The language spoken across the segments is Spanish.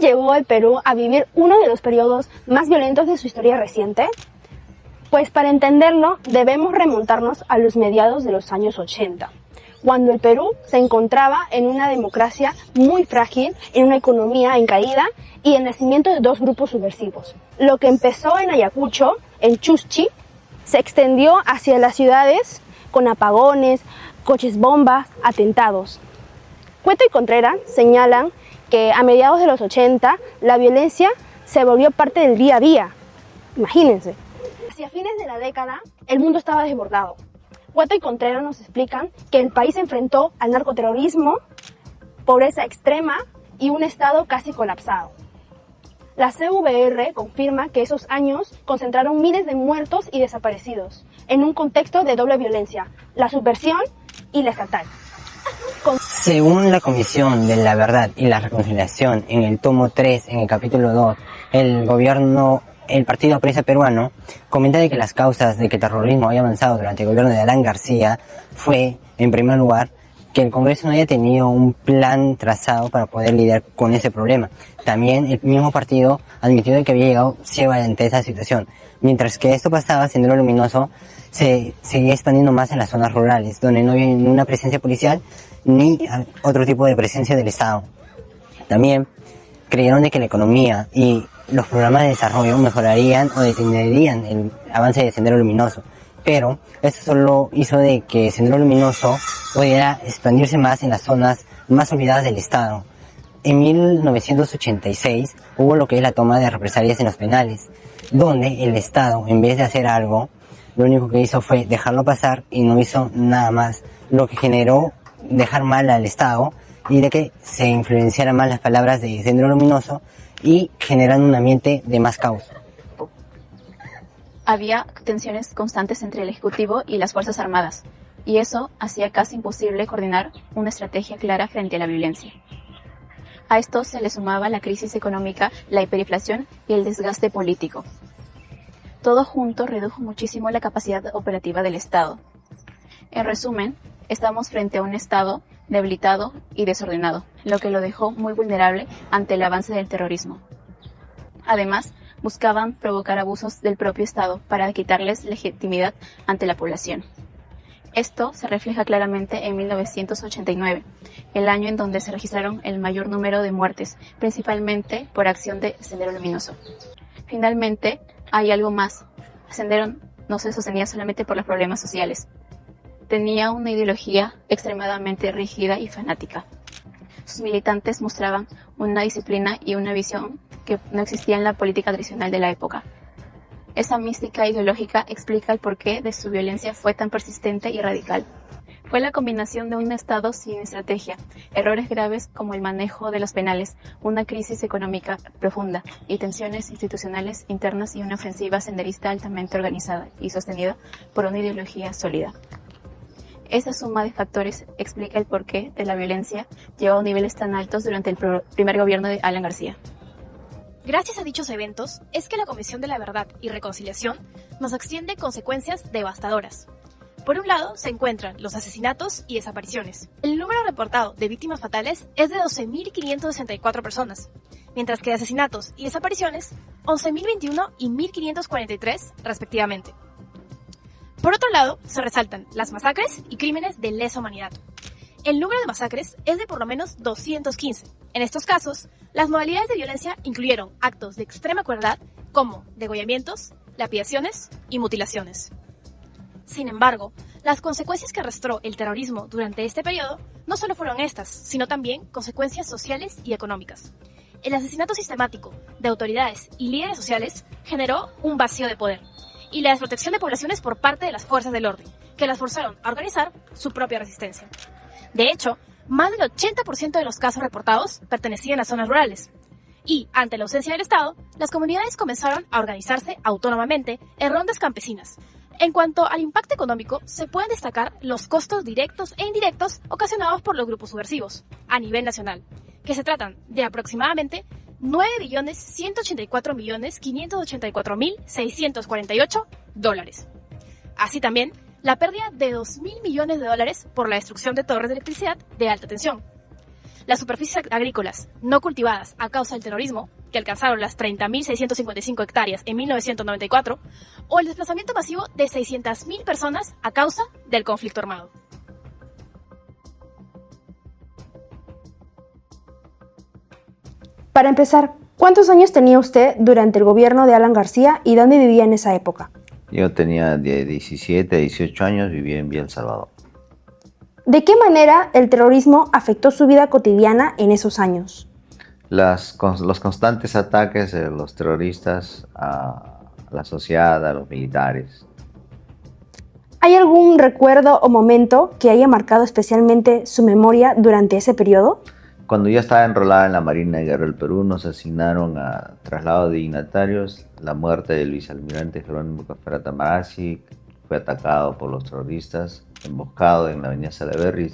llevó al Perú a vivir uno de los periodos más violentos de su historia reciente? Pues para entenderlo debemos remontarnos a los mediados de los años 80, cuando el Perú se encontraba en una democracia muy frágil, en una economía en caída y el nacimiento de dos grupos subversivos. Lo que empezó en Ayacucho, en Chuschi, se extendió hacia las ciudades con apagones, coches bomba, atentados. Cueto y Contreras señalan que a mediados de los 80 la violencia se volvió parte del día a día. Imagínense. Hacia fines de la década, el mundo estaba desbordado. Cueto y Contreras nos explican que el país se enfrentó al narcoterrorismo, pobreza extrema y un estado casi colapsado. La CVR confirma que esos años concentraron miles de muertos y desaparecidos en un contexto de doble violencia, la subversión y la estatal. Según la Comisión de la Verdad y la Reconciliación, en el tomo 3, en el capítulo 2, el Partido Aprista Peruano comenta de que las causas de que el terrorismo haya avanzado durante el gobierno de Alan García fue, en primer lugar, que el Congreso no haya tenido un plan trazado para poder lidiar con ese problema. También el mismo partido admitió de que había llegado ciego ante esa situación. Mientras que esto pasaba, Sendero Luminoso se seguía expandiendo más en las zonas rurales, donde no había ninguna presencia policial ni otro tipo de presencia del Estado. También creyeron de que la economía y los programas de desarrollo mejorarían o detendrían el avance de Sendero Luminoso. Pero esto solo hizo de que Sendero Luminoso pudiera expandirse más en las zonas más olvidadas del Estado. En 1986 hubo lo que es la toma de represalias en los penales, donde el Estado, en vez de hacer algo, lo único que hizo fue dejarlo pasar y no hizo nada más, lo que generó dejar mal al Estado y de que se influenciaran más las palabras de Sendero Luminoso y generando un ambiente de más caos. Había tensiones constantes entre el Ejecutivo y las Fuerzas Armadas, y eso hacía casi imposible coordinar una estrategia clara frente a la violencia. A esto se le sumaba la crisis económica, la hiperinflación y el desgaste político. Todo junto redujo muchísimo la capacidad operativa del Estado. En resumen, estamos frente a un Estado debilitado y desordenado, lo que lo dejó muy vulnerable ante el avance del terrorismo. Además, buscaban provocar abusos del propio Estado para quitarles legitimidad ante la población. Esto se refleja claramente en 1989, el año en donde se registraron el mayor número de muertes, principalmente por acción de Sendero Luminoso. Finalmente, hay algo más. Sendero no se sostenía solamente por los problemas sociales. Tenía una ideología extremadamente rígida y fanática. Sus militantes mostraban una disciplina y una visión que no existía en la política tradicional de la época. Esa mística ideológica explica el porqué de su violencia fue tan persistente y radical. Fue la combinación de un Estado sin estrategia, errores graves como el manejo de los penales, una crisis económica profunda y tensiones institucionales internas y una ofensiva senderista altamente organizada y sostenida por una ideología sólida. Esa suma de factores explica el porqué de la violencia llegó a niveles tan altos durante el primer gobierno de Alan García. Gracias a dichos eventos es que la Comisión de la Verdad y Reconciliación nos extiende consecuencias devastadoras. Por un lado se encuentran los asesinatos y desapariciones. El número reportado de víctimas fatales es de 12.564 personas, mientras que de asesinatos y desapariciones 11.021 y 1.543 respectivamente. Por otro lado, se resaltan las masacres y crímenes de lesa humanidad. El número de masacres es de por lo menos 215. En estos casos, las modalidades de violencia incluyeron actos de extrema crueldad como degollamientos, lapidaciones y mutilaciones. Sin embargo, las consecuencias que arrastró el terrorismo durante este periodo no solo fueron estas, sino también consecuencias sociales y económicas. El asesinato sistemático de autoridades y líderes sociales generó un vacío de poder y la desprotección de poblaciones por parte de las fuerzas del orden, que las forzaron a organizar su propia resistencia. De hecho, más del 80% de los casos reportados pertenecían a zonas rurales. Y, ante la ausencia del Estado, las comunidades comenzaron a organizarse autónomamente en rondas campesinas. En cuanto al impacto económico, se pueden destacar los costos directos e indirectos ocasionados por los grupos subversivos a nivel nacional, que se tratan de aproximadamente 9.184.584.648 dólares. Así también, la pérdida de $2.000 millones por la destrucción de torres de electricidad de alta tensión. las superficies agrícolas no cultivadas a causa del terrorismo, que alcanzaron las 30.655 hectáreas en 1994, o el desplazamiento masivo de 600.000 personas a causa del conflicto armado. Para empezar, ¿cuántos años tenía usted durante el gobierno de Alan García y dónde vivía en esa época? Yo tenía de 17 a 18 años, vivía en Villa El Salvador. ¿De qué manera el terrorismo afectó su vida cotidiana en esos años? Los constantes ataques de los terroristas a la sociedad, a los militares. ¿Hay algún recuerdo o momento que haya marcado especialmente su memoria durante ese periodo? Cuando yo estaba enrolada en la Marina de Guerra del Perú, nos asignaron a traslado de dignatarios. La muerte del vicealmirante Jerónimo Caffarata Marazzi fue atacado por los terroristas, emboscado en la avenida Salaberry,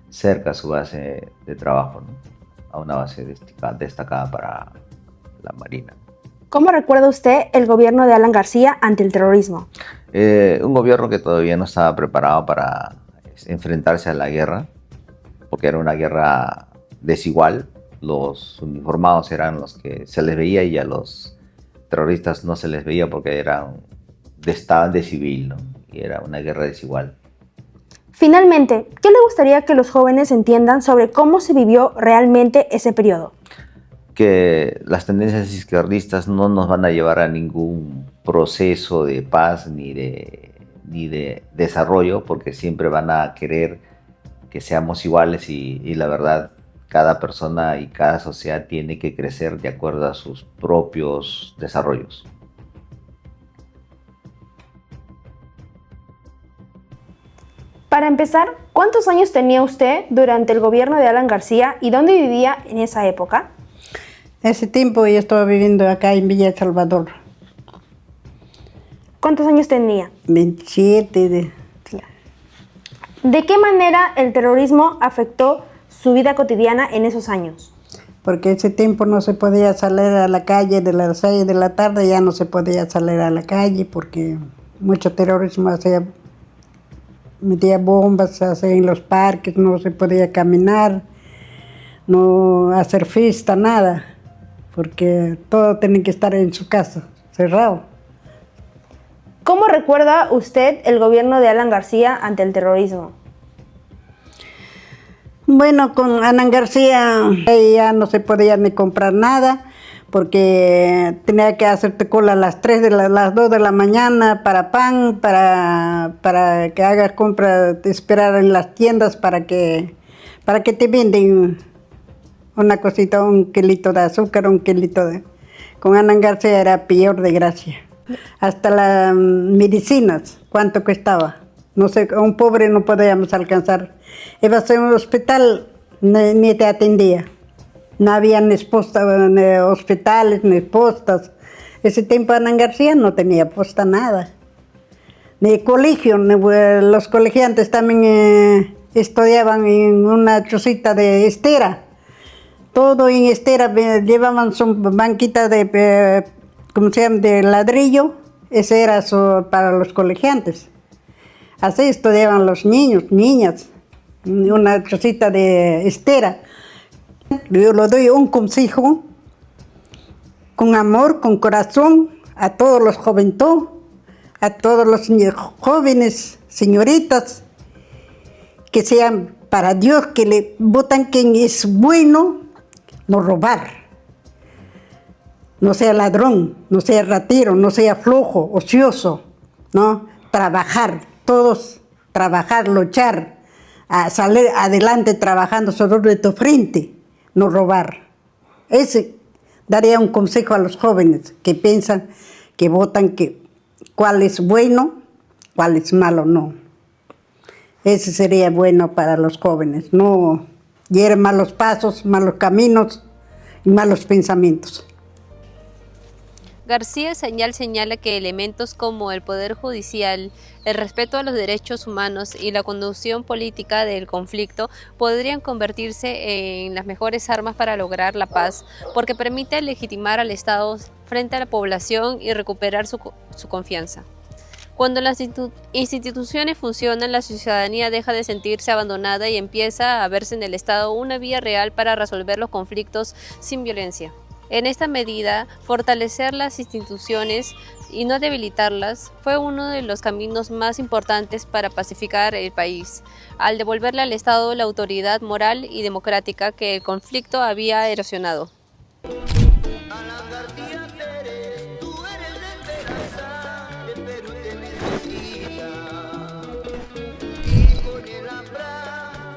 cerca a su base de trabajo, ¿no? A una base destacada para la Marina. ¿Cómo recuerda usted el gobierno de Alan García ante el terrorismo? Un gobierno que todavía no estaba preparado para enfrentarse a la guerra, porque era una guerra desigual. Los uniformados eran los que se les veía y a los terroristas no se les veía porque estaban de civil, ¿no? Y era una guerra desigual. Finalmente, ¿qué le gustaría que los jóvenes entiendan sobre cómo se vivió realmente ese periodo? Que las tendencias izquierdistas no nos van a llevar a ningún proceso de paz ni de desarrollo, porque siempre van a querer que seamos iguales y la verdad, cada persona y cada sociedad tiene que crecer de acuerdo a sus propios desarrollos. Para empezar, ¿cuántos años tenía usted durante el gobierno de Alan García y dónde vivía en esa época? Ese tiempo yo estaba viviendo acá en Villa El Salvador. ¿Cuántos años tenía? 27. ¿De qué manera el terrorismo afectó su vida cotidiana en esos años? Porque ese tiempo no se podía salir a la calle, de las 6 de la tarde ya no se podía salir a la calle porque mucho terrorismo metía bombas en los parques, no se podía caminar, no hacer fiesta, nada, porque todo tenía que estar en su casa, cerrado. ¿Cómo recuerda usted el gobierno de Alan García ante el terrorismo? Bueno, con Alan García ya no se podía ni comprar nada, porque tenía que hacerte cola a las 2 de la mañana para pan, para que hagas compra, esperar en las tiendas para que te venden una cosita, un kilito de azúcar, un kilito de... Con Alan García era peor de gracia. Hasta las medicinas, ¿cuánto costaba? No sé, a un pobre no podíamos alcanzar. Ibas a un hospital, ni te atendía. No había ni hospitales, ni postas. Ese tiempo Alan García no tenía posta nada. Ni colegio, los colegiantes también estudiaban en una chocita de estera. Todo en estera, llevaban su banquita de, ¿cómo se llama?, de ladrillo. Ese era para los colegiantes. Así estudiaban los niños, niñas, una chocita de estera. Yo le doy un consejo, con amor, con corazón, a todos los juventud, a todos los jóvenes, señoritas, que sean para Dios, que le votan quien es bueno, no robar, no sea ladrón, no sea ratero, no sea flojo, ocioso, ¿no? Trabajar, todos trabajar, luchar, a salir adelante trabajando sobre tu frente. No robar. Ese daría un consejo a los jóvenes que piensan, que votan, que cuál es bueno, cuál es malo, no. Ese sería bueno para los jóvenes, no llevar malos pasos, malos caminos y malos pensamientos. García señala que elementos como el poder judicial, el respeto a los derechos humanos y la conducción política del conflicto podrían convertirse en las mejores armas para lograr la paz, porque permite legitimar al Estado frente a la población y recuperar su confianza. Cuando las instituciones funcionan, la ciudadanía deja de sentirse abandonada y empieza a verse en el Estado una vía real para resolver los conflictos sin violencia. En esta medida, fortalecer las instituciones y no debilitarlas fue uno de los caminos más importantes para pacificar el país, al devolverle al Estado la autoridad moral y democrática que el conflicto había erosionado.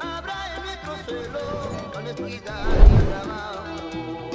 Habrá en nuestro suelo honestidad y trabajo.